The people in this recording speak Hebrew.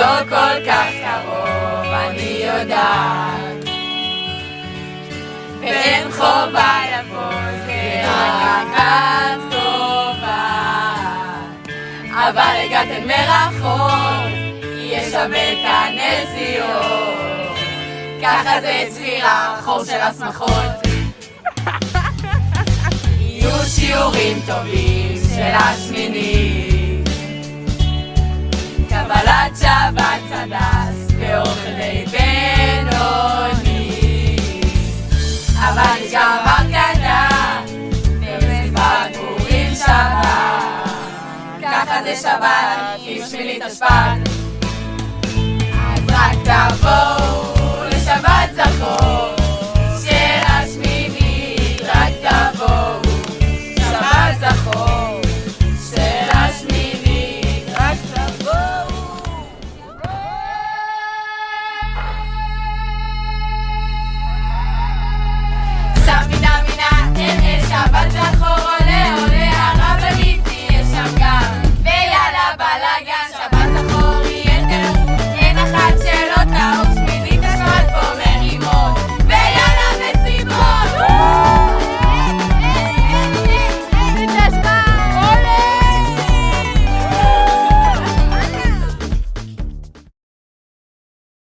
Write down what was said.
לא כל כך קרוב, אני יודעת, ואין חובה לבוא, זה רק את קובעת. אבל הגעתם מרחוק, יש שווה את הנסיעות, ככה זה צבירה, חור של הסמכות. יהיו שיעורים טובים של השמינית, קבלת שבת צדס ואוכל די בינוני, אבל יש גם הרקדה ומסיבת פורים שבת, ככה זה שבת עם שמינית השפעת. אז רק תבואו